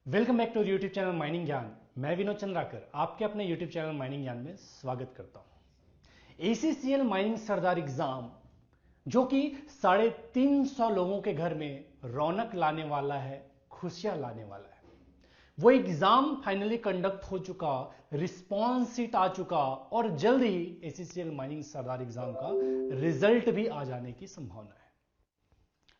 Welcome back to YouTube channel mining Gyan. मैं विनोद चंद्राकर आपके अपने यूट्यूब चैनल माइनिंग ज्ञान में स्वागत करता हूं। ACCL माइनिंग सरदार एग्जाम जो कि 350 लोगों के घर में रौनक लाने वाला है, खुशियां लाने वाला है, वो एग्जाम फाइनली कंडक्ट हो चुका, रिस्पॉन्स सीट आ चुका और जल्द ही ACCL माइनिंग सरदार एग्जाम का रिजल्ट भी आ जाने की संभावना है।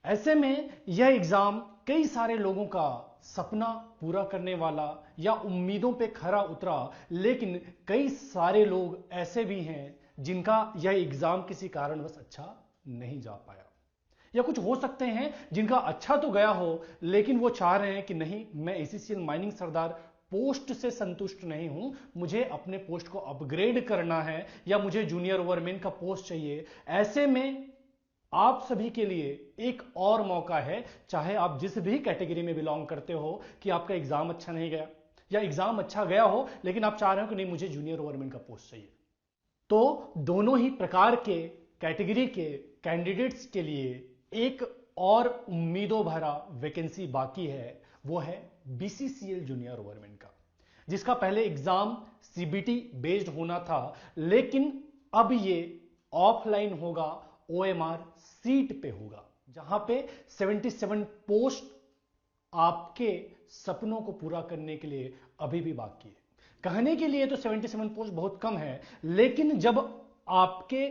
ऐसे में यह एग्जाम कई सारे लोगों का सपना पूरा करने वाला या उम्मीदों पे खरा उतरा, लेकिन कई सारे लोग ऐसे भी हैं जिनका यह एग्जाम किसी कारणवश अच्छा नहीं जा पाया, या कुछ हो सकते हैं जिनका अच्छा तो गया हो लेकिन वो चाह रहे हैं कि नहीं, मैं ACCL माइनिंग सरदार पोस्ट से संतुष्ट नहीं हूं, मुझे अपने पोस्ट को अपग्रेड करना है या मुझे जूनियर ओवरमैन का पोस्ट चाहिए। ऐसे में आप सभी के लिए एक और मौका है, चाहे आप जिस भी कैटेगरी में बिलोंग करते हो, कि आपका एग्जाम अच्छा नहीं गया या एग्जाम अच्छा गया हो लेकिन आप चाह रहे हो कि नहीं, मुझे जूनियर ओवरमैन का पोस्ट चाहिए। तो दोनों ही प्रकार के कैटेगरी के कैंडिडेट्स के लिए एक और उम्मीदों भरा वैकेंसी बाकी है, वो है BCCL जूनियर ओवरमैन का, जिसका पहले एग्जाम CBT बेस्ड होना था, लेकिन अब ये ऑफलाइन होगा, OMR सीट पे होगा, जहां पे 77 पोस्ट आपके सपनों को पूरा करने के लिए अभी भी बाकी है। कहने के लिए तो 77 पोस्ट बहुत कम है, लेकिन जब आपके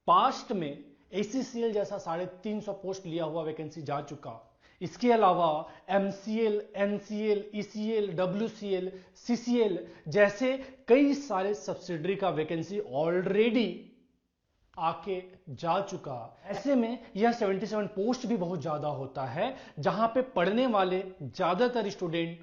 पास्ट में ACCL जैसा 350 पोस्ट लिया हुआ वैकेंसी जा चुका, इसके अलावा MCL, NCL, ECL, WCL, CCL जैसे कई सारे सब्सिडरी का वैकेंसी ऑलरेडी आके जा चुका, ऐसे में यह 77 पोस्ट भी बहुत ज्यादा होता है, जहां पे पढ़ने वाले ज्यादातर स्टूडेंट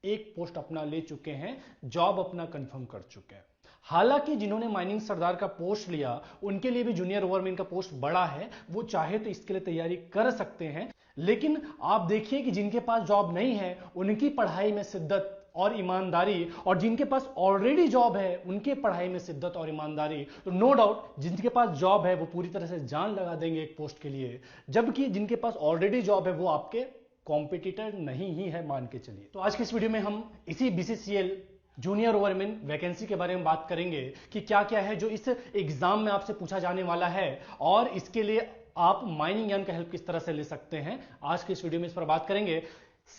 एक पोस्ट अपना ले चुके हैं, जॉब अपना कंफर्म कर चुके हैं। हालांकि जिन्होंने माइनिंग सरदार का पोस्ट लिया उनके लिए भी जूनियर ओवरमैन का पोस्ट बड़ा है, वो चाहे तो इसके लिए तैयारी कर सकते हैं, लेकिन आप देखिए कि जिनके पास जॉब नहीं है उनकी पढ़ाई में शिद्दत और ईमानदारी, और जिनके पास ऑलरेडी जॉब है उनके पढ़ाई में शिद्दत और ईमानदारी, तो नो डाउट जिनके पास जॉब है वो पूरी तरह से जान लगा देंगे एक पोस्ट के लिए, जबकि जिनके पास ऑलरेडी जॉब है वो आपके कॉम्पिटिटर नहीं ही है, मान के चलिए। तो आज के इस वीडियो में हम इसी BCCL जूनियर ओवरमैन वैकेंसी के बारे में बात करेंगे कि क्या क्या है जो इस एग्जाम में आपसे पूछा जाने वाला है, और इसके लिए आप माइनिंग ज्ञान का हेल्प किस तरह से ले सकते हैं। आज के इस वीडियो में इस पर बात करेंगे।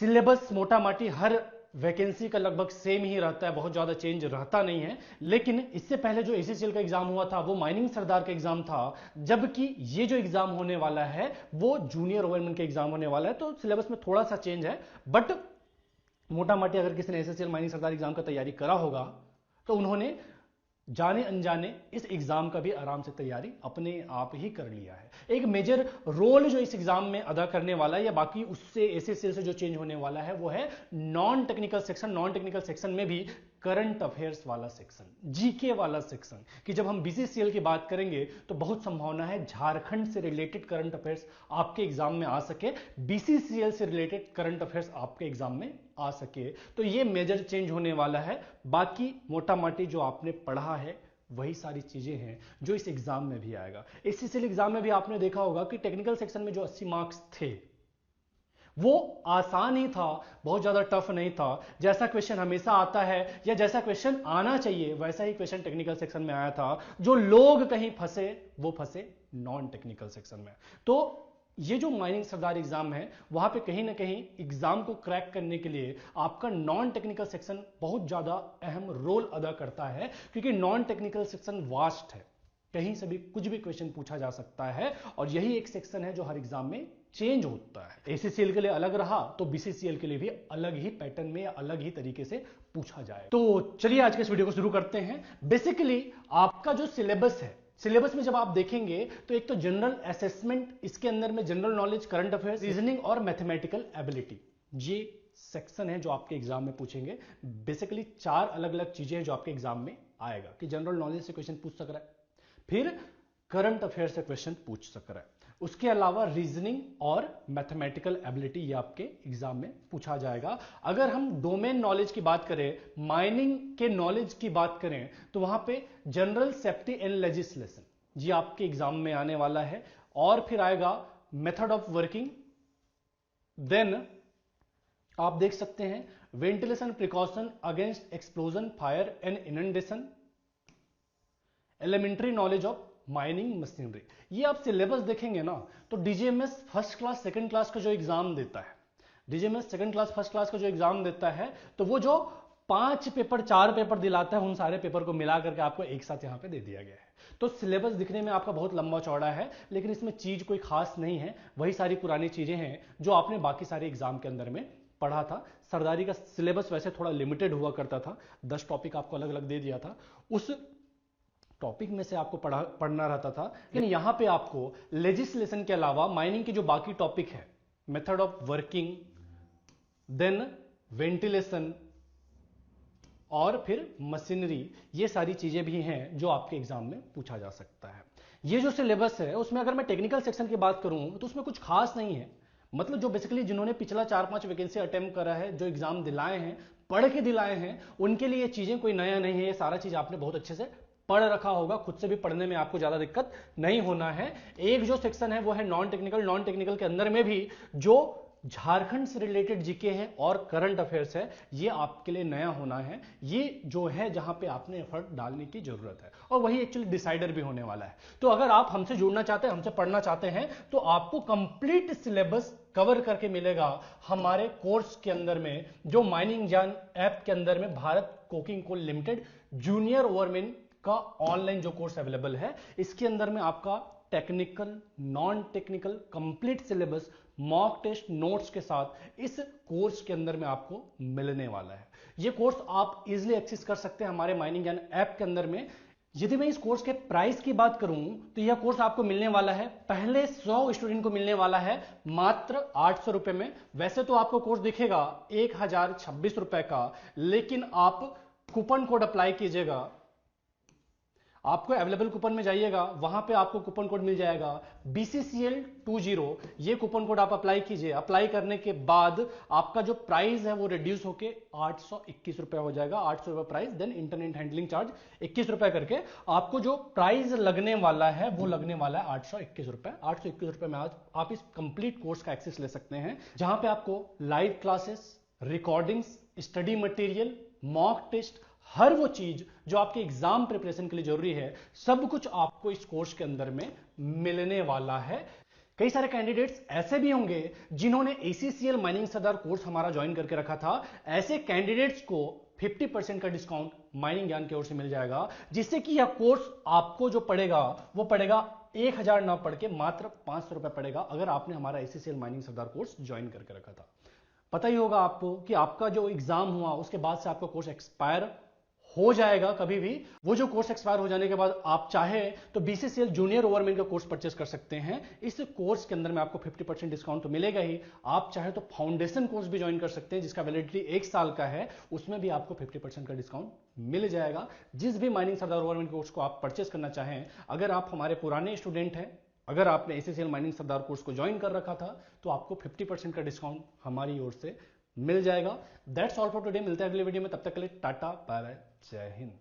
सिलेबस मोटा माटी हर वैकेंसी का लगभग सेम ही रहता है, बहुत ज्यादा चेंज रहता नहीं है, लेकिन इससे पहले जो ACCL का एग्जाम हुआ था वो माइनिंग सरदार का एग्जाम था, जबकि ये जो एग्जाम होने वाला है वो जूनियर ओवरमैन का एग्जाम होने वाला है। तो सिलेबस में थोड़ा सा चेंज है, बट मोटा माटी अगर किसी ने ACCL माइनिंग सरदार एग्जाम का तैयारी करा होगा तो उन्होंने जाने अनजाने इस एग्जाम का भी आराम से तैयारी अपने आप ही कर लिया है। एक मेजर रोल जो इस एग्जाम में अदा करने वाला है या बाकी उससे ACCL से जो चेंज होने वाला है वो है non technical section. Non technical section में भी करंट अफेयर्स वाला सेक्शन, GK वाला सेक्शन, कि जब हम BCCL की बात करेंगे तो बहुत संभावना है झारखंड से रिलेटेड करंट अफेयर्स आपके एग्जाम में आ सके, BCCL से रिलेटेड करंट अफेयर्स आपके एग्जाम में आ सके। तो ये मेजर चेंज होने वाला है। बाकी मोटा माटी जो आपने पढ़ा है वही सारी चीजें हैं जो इस एग्जाम में भी आएगा। ACCL एग्जाम में भी आपने देखा होगा कि टेक्निकल सेक्शन में जो 80 मार्क्स थे वो आसान ही था, बहुत ज्यादा टफ नहीं था। जैसा क्वेश्चन हमेशा आता है या जैसा क्वेश्चन आना चाहिए वैसा ही क्वेश्चन टेक्निकल सेक्शन में आया था। जो लोग कहीं फंसे वो फंसे नॉन टेक्निकल सेक्शन में। तो ये जो माइनिंग सरदार एग्जाम है वहां पे कहीं ना कहीं एग्जाम को क्रैक करने के लिए आपका नॉन टेक्निकल सेक्शन बहुत ज्यादा अहम रोल अदा करता है, क्योंकि नॉन टेक्निकल सेक्शन वास्ट है, कहीं से भी कुछ भी क्वेश्चन पूछा जा सकता है, और यही एक सेक्शन है जो हर एग्जाम में चेंज होता है। ACCL के लिए अलग रहा तो BCCL के लिए भी अलग ही पैटर्न में या अलग ही तरीके से पूछा जाए। तो चलिए आज के इस वीडियो को शुरू करते हैं। बेसिकली आपका जो सिलेबस है, सिलेबस में जब आप देखेंगे तो एक तो जनरल असेसमेंट, इसके अंदर में general knowledge, current affairs, reasoning और मैथमेटिकल एबिलिटी, ये सेक्शन है जो आपके एग्जाम में पूछेंगे। बेसिकली 4 अलग अलग चीजें हैं जो आपके एग्जाम में आएगा, कि जनरल नॉलेज से क्वेश्चन पूछ सक रहा है, फिर करंट अफेयर से क्वेश्चन पूछ सक रहा है, उसके अलावा रीजनिंग और मैथमेटिकल एबिलिटी ये आपके एग्जाम में पूछा जाएगा। अगर हम डोमेन नॉलेज की बात करें, माइनिंग के नॉलेज की बात करें, तो वहां पे जनरल सेफ्टी एंड लेजिस्लेशन जी आपके एग्जाम में आने वाला है, और फिर आएगा मेथड ऑफ वर्किंग, देन आप देख सकते हैं ventilation precaution against explosion fire and inundation, elementary knowledge of mining machinery. ये आप सिलेबस देखेंगे ना तो DGMS first class second class का जो एग्जाम देता है, DGMS second class first class का जो एग्जाम देता है, तो वो जो 5 पेपर 4 पेपर दिलाता है उन सारे पेपर को मिला करके आपको एक साथ यहां पे दे दिया गया है। तो सिलेबस दिखने में आपका बहुत लंबा चौड़ा है, लेकिन इसमें चीज कोई खास नहीं है, वही सारी पुरानी चीजें हैं जो आपने बाकी सारे एग्जाम के अंदर में पढ़ा था। सरदारी का सिलेबस वैसे थोड़ा लिमिटेड हुआ करता था, 10 टॉपिक आपको अलग अलग दे दिया था, उस टॉपिक में से आपको पढ़ना रहता था। लेकिन यहां पे आपको लेजिस्लेशन के अलावा माइनिंग के जो बाकी टॉपिक है, method of working, then ventilation और फिर मशीनरी, ये सारी चीजें भी हैं जो आपके एग्जाम में पूछा जा सकता है। ये जो सिलेबस है उसमें अगर मैं टेक्निकल सेक्शन की बात करूं तो उसमें कुछ खास नहीं है। मतलब जो बेसिकली जिन्होंने पिछला 4-5 वैकेंसी अटेम्प्ट करा है, जो एग्जाम दिलाए हैं, पढ़ के दिलाए हैं, उनके लिए ये चीजें कोई नया नहीं है। ये सारा चीज आपने बहुत अच्छे से पढ़ रखा होगा, खुद से भी पढ़ने में आपको ज्यादा दिक्कत नहीं होना है। एक जो सेक्शन है वो है नॉन टेक्निकल। नॉन टेक्निकल के अंदर में भी जो झारखंड से रिलेटेड जीके है और करंट अफेयर्स है, ये आपके लिए नया होना है। ये जो है जहां पे आपने एफर्ट डालने की जरूरत है, और वही एक्चुअली डिसाइडर भी होने वाला है। तो अगर आप हमसे जुड़ना चाहते हैं, हमसे पढ़ना चाहते हैं, तो आपको कंप्लीट सिलेबस कवर करके मिलेगा हमारे कोर्स के अंदर में, जो माइनिंग ज्ञान ऐप के अंदर में Bharat coking coal limited junior overman का ऑनलाइन जो कोर्स अवेलेबल है। इसके अंदर में आपका technical, non technical complete syllabus, mock test, notes के साथ इस कोर्स के अंदर में आपको मिलने वाला है। ये कोर्स आप इजीली एक्सेस कर सकते हैं हमारे माइनिंग ज्ञान ऐप के अंदर में। यदि मैं इस कोर्स के प्राइस की बात करूं तो यह कोर्स आपको मिलने वाला है, पहले 100 स्टूडेंट को मिलने वाला है मात्र 800 रुपए में। वैसे तो आपको कोर्स दिखेगा 1026 रुपए का, लेकिन आप कूपन कोड अप्लाई कीजिएगा, आपको अवेलेबल कूपन में जाइएगा, वहां पे आपको कूपन कोड मिल जाएगा BCCL20। ये कूपन कोड आप अप्लाई कीजिए। अप्लाई करने के बाद आपका जो प्राइस है वो रिड्यूस होके 821 रुपए हो जाएगा। 800 रुपए price, then internet handling charge 21 रुपए करके आपको जो प्राइस लगने वाला है वो लगने वाला है 821 रुपए। 821 रुपए में आज आप इस कंप्लीट कोर्स का एक्सेस ले सकते हैं, जहां पे आपको live classes, recordings, study material, mock test, हर वो चीज जो आपके एग्जाम प्रिपरेशन के लिए जरूरी है, सब कुछ आपको इस कोर्स के अंदर में मिलने वाला है। कई सारे कैंडिडेट्स ऐसे भी होंगे जिन्होंने ACCL माइनिंग सरदार कोर्स हमारा ज्वाइन करके रखा था। ऐसे कैंडिडेट्स को 50% का डिस्काउंट माइनिंग ज्ञान की ओर से मिल जाएगा, जिससे कि यह कोर्स आपको जो पड़ेगा वो पड़ेगा 1000 ना पड़ के मात्र 500 रुपए पड़ेगा, अगर आपने हमारा ACCL माइनिंग सरदार कोर्स ज्वाइन करके रखा था। पता ही होगा आपको कि आपका जो एग्जाम हुआ उसके बाद से आपका कोर्स एक्सपायर हो जाएगा कभी भी। वो जो कोर्स एक्सपायर हो जाने के बाद आप चाहे तो BCCL जूनियर ओवरमैन का कोर्स परचेस कर सकते हैं। इस कोर्स के अंदर में आपको 50% डिस्काउंट तो मिलेगा ही, आप चाहे तो फाउंडेशन कोर्स भी ज्वाइन कर सकते हैं जिसका वैलिडिटी 1 साल का है, उसमें भी आपको 50% का डिस्काउंट मिल जाएगा। जिस भी माइनिंग सरदार ओवरमैन कोर्स को आप परचेस करना चाहें, अगर आप हमारे पुराने स्टूडेंट हैं, अगर आपने ACCL माइनिंग सरदार कोर्स को ज्वाइन कर रखा था, तो आपको 50% का डिस्काउंट हमारी ओर से मिल जाएगा। That's all for today. मिलते हैं अगले वीडियो में, तब तक के लिए टाटा बाय बाय, जय हिंद।